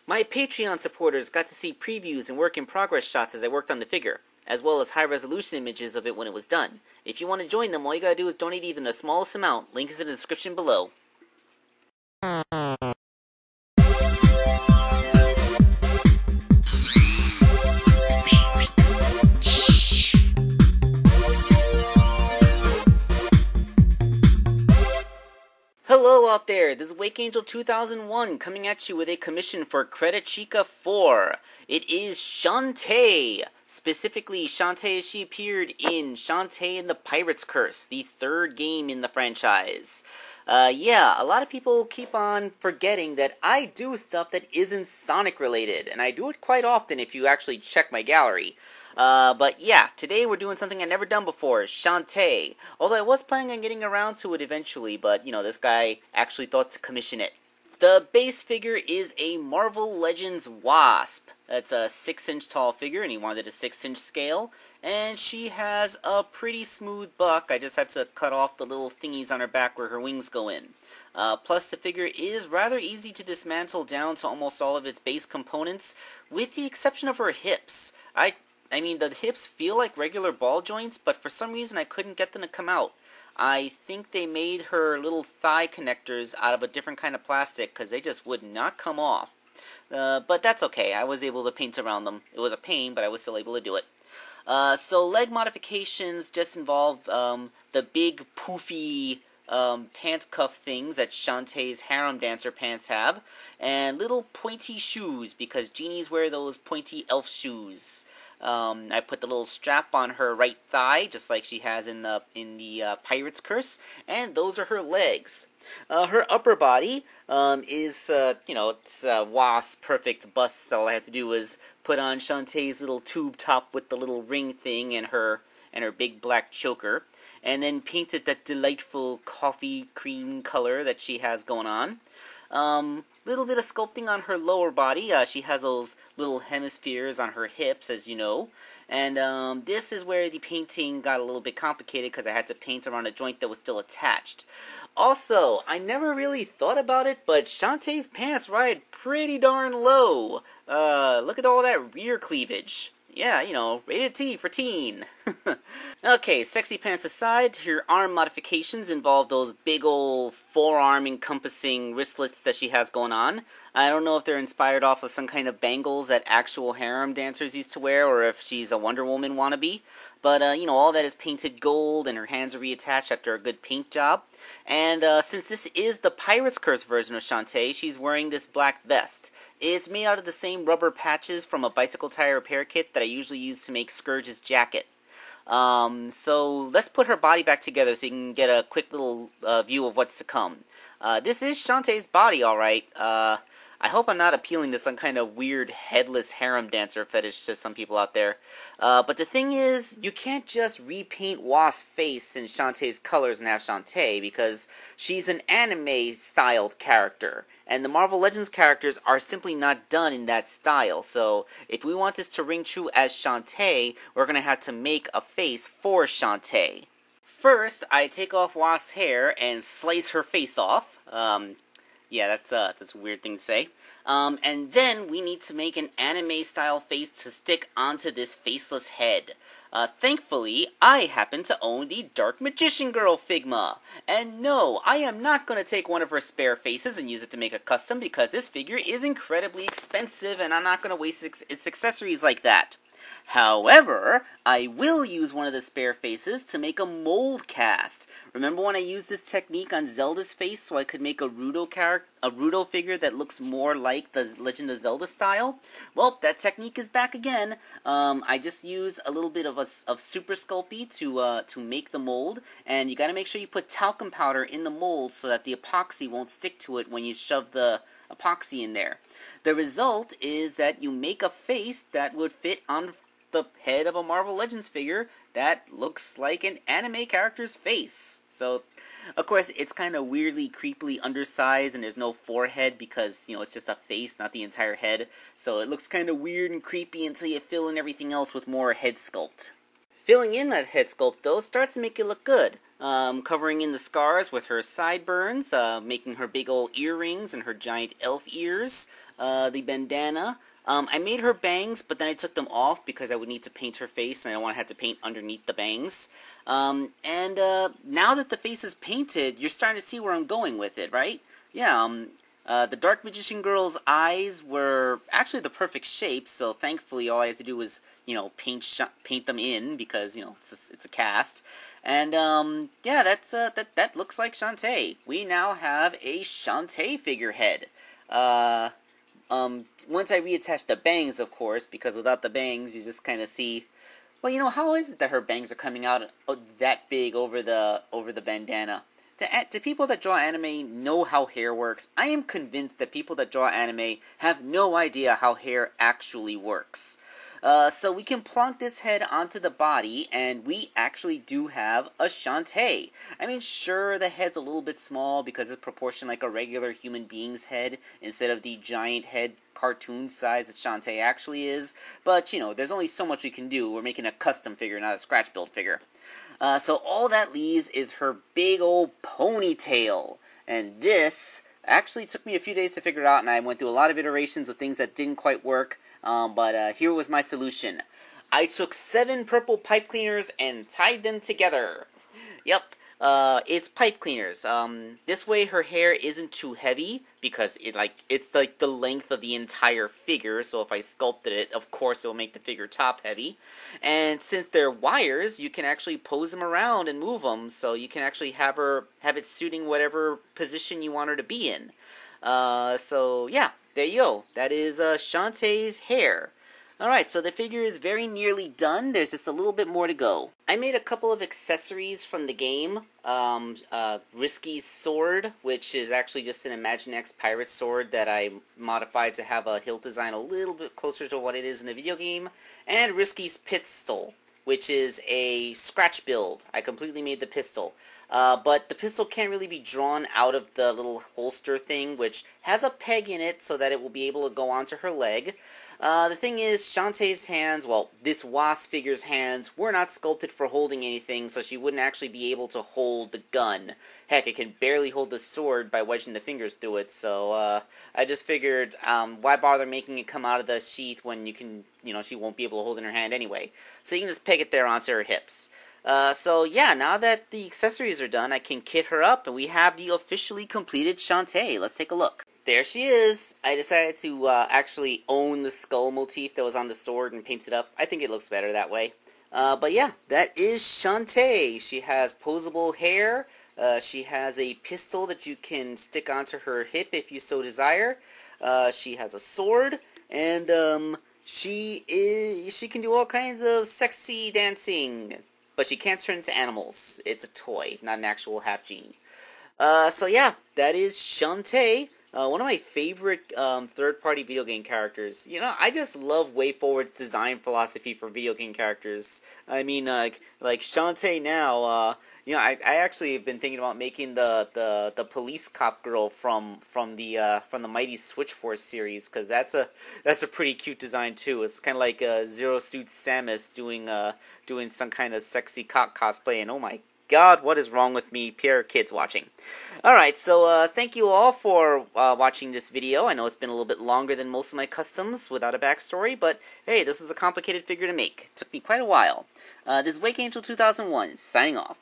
My Patreon supporters got to see previews and work-in-progress shots as I worked on the figure, as well as high-resolution images of it when it was done. If you want to join them, all you gotta do is donate even the smallest amount. Link is in the description below. Hello out there, this is Wake Angel 2001 coming at you with a commission for Credechica4. It is Shantae. Specifically, Shantae as she appeared in Shantae and the Pirate's Curse, the third game in the franchise. Yeah, a lot of people keep on forgetting that I do stuff that isn't Sonic related, and I do it quite often if you actually check my gallery. But yeah, today we're doing something I've never done before, Shantae. Although I was planning on getting around to it eventually, but, you know, this guy actually thought to commission it. The base figure is a Marvel Legends Wasp. That's a 6-inch tall figure, and he wanted a 6-inch scale. And she has a pretty smooth buck. I just had to cut off the little thingies on her back where her wings go in. Plus, the figure is rather easy to dismantle down to almost all of its base components, with the exception of her hips. I mean, the hips feel like regular ball joints, but for some reason I couldn't get them to come out. I think they made her little thigh connectors out of a different kind of plastic, because they just would not come off. But that's okay, I was able to paint around them. It was a pain, but I was still able to do it. So leg modifications just involve the big poofy pant cuff things that Shantae's harem dancer pants have, and little pointy shoes, because genies wear those pointy elf shoes. I put the little strap on her right thigh, just like she has in the Pirate's Curse, and those are her legs. Her upper body is, you know, it's Wasp perfect bust. All I had to do was put on Shantae's little tube top with the little ring thing and her big black choker, and then painted that delightful coffee cream color that she has going on. Little bit of sculpting on her lower body. She has those little hemispheres on her hips, as you know. And this is where the painting got a little bit complicated because I had to paint around a joint that was still attached. Also, I never really thought about it, but Shantae's pants ride pretty darn low. Look at all that rear cleavage. Yeah, you know, rated T for teen. Okay, sexy pants aside, her arm modifications involve those big ol' forearm encompassing wristlets that she has going on. I don't know if they're inspired off of some kind of bangles that actual harem dancers used to wear, or if she's a Wonder Woman wannabe. But, you know, all that is painted gold, and her hands are reattached after a good paint job. And since this is the Pirate's Curse version of Shantae, she's wearing this black vest. It's made out of the same rubber patches from a bicycle tire repair kit that I usually use to make Scourge's jacket. So let's put her body back together so you can get a quick little view of what's to come. This is Shantae's body, alright. I hope I'm not appealing to some kind of weird headless harem dancer fetish to some people out there. But the thing is, you can't just repaint Wasp's face in Shantae's colors and have Shantae, because she's an anime-styled character. And the Marvel Legends characters are simply not done in that style. So if we want this to ring true as Shantae, we're going to have to make a face for Shantae. First, I take off Wasp's hair and slice her face off. Yeah, that's a weird thing to say. And then we need to make an anime-style face to stick onto this faceless head. Thankfully, I happen to own the Dark Magician Girl Figma. And no, I am not going to take one of her spare faces and use it to make a custom, because this figure is incredibly expensive and I'm not going to waste its accessories like that. However, I will use one of the spare faces to make a mold cast. Remember when I used this technique on Zelda's face so I could make a Rudo figure that looks more like the Legend of Zelda style? Well, that technique is back again. I just used a little bit of Super Sculpey to make the mold, and you gotta make sure you put talcum powder in the mold so that the epoxy won't stick to it when you shove the epoxy in there. The result is that you make a face that would fit on the head of a Marvel Legends figure that looks like an anime character's face. So, of course, it's kind of weirdly, creepily undersized, and there's no forehead because, you know, it's just a face, not the entire head. So it looks kind of weird and creepy until you fill in everything else with more head sculpt. Filling in that head sculpt, though, starts to make it look good. Covering in the scars with her sideburns, making her big old earrings and her giant elf ears, the bandana. I made her bangs, but then I took them off because I would need to paint her face, and I don't want to have to paint underneath the bangs. Now that the face is painted, you're starting to see where I'm going with it, right? Yeah, the Dark Magician Girl's eyes were actually the perfect shape, so thankfully all I had to do was, paint them in, because, it's a cast. And, yeah, that looks like Shantae. We now have a Shantae figurehead. Once I reattach the bangs, of course, because without the bangs, you just kind of see, well, how is it that her bangs are coming out that big over the bandana? Do people that draw anime know how hair works? I am convinced that people that draw anime have no idea how hair actually works. So we can plonk this head onto the body, and we actually do have a Shantae. I mean, sure, the head's a little bit small because it's proportioned like a regular human being's head instead of the giant head cartoon size that Shantae actually is. But, there's only so much we can do. We're making a custom figure, not a scratch build figure. So all that leaves is her big old ponytail. And this actually took me a few days to figure it out, and I went through a lot of iterations of things that didn't quite work. But here was my solution. I took 7 purple pipe cleaners and tied them together. Yep, it's pipe cleaners. This way her hair isn't too heavy, because it's like the length of the entire figure, so if I sculpted it, of course it will make the figure top heavy. And since they're wires, you can actually pose them around and move them, so you can actually have it suiting whatever position you want her to be in. So yeah, there you go. That is Shantae's hair. Alright, so the figure is very nearly done. There's just a little bit more to go. I made a couple of accessories from the game. Risky's sword, which is actually just an Imaginext pirate sword that I modified to have a hilt design a little bit closer to what it is in the video game. And Risky's pistol, which is a scratch build. I completely made the pistol. But the pistol can't really be drawn out of the little holster thing, which has a peg in it so that it will be able to go onto her leg. The thing is, Shantae's hands, well, this wasp figure's hands, were not sculpted for holding anything, so she wouldn't actually be able to hold the gun. Heck, it can barely hold the sword by wedging the fingers through it, so I just figured, why bother making it come out of the sheath when you can, she won't be able to hold it in her hand anyway. So you can just peg it there onto her hips. So yeah, now that the accessories are done, I can kit her up, and we have the officially completed Shantae. Let's take a look. There she is. I decided to actually own the skull motif that was on the sword and paint it up. I think it looks better that way. But yeah, that is Shantae. She has posable hair. She has a pistol that you can stick onto her hip if you so desire. She has a sword, and she can do all kinds of sexy dancing. But she can't turn into animals. It's a toy, not an actual half genie. So yeah, that is Shantae. One of my favorite third-party video game characters. I just love WayForward's design philosophy for video game characters. I mean, like Shantae now. I actually have been thinking about making the police cop girl from the Mighty Switch Force series, because that's a pretty cute design too. It's kind of like Zero Suit Samus doing some kind of sexy cop cosplay, and oh my God, what is wrong with me? Pure kids watching. Alright, so thank you all for watching this video. I know it's been a little bit longer than most of my customs without a backstory, but hey, this is a complicated figure to make. It took me quite a while. This is Wake Angel 2001, signing off.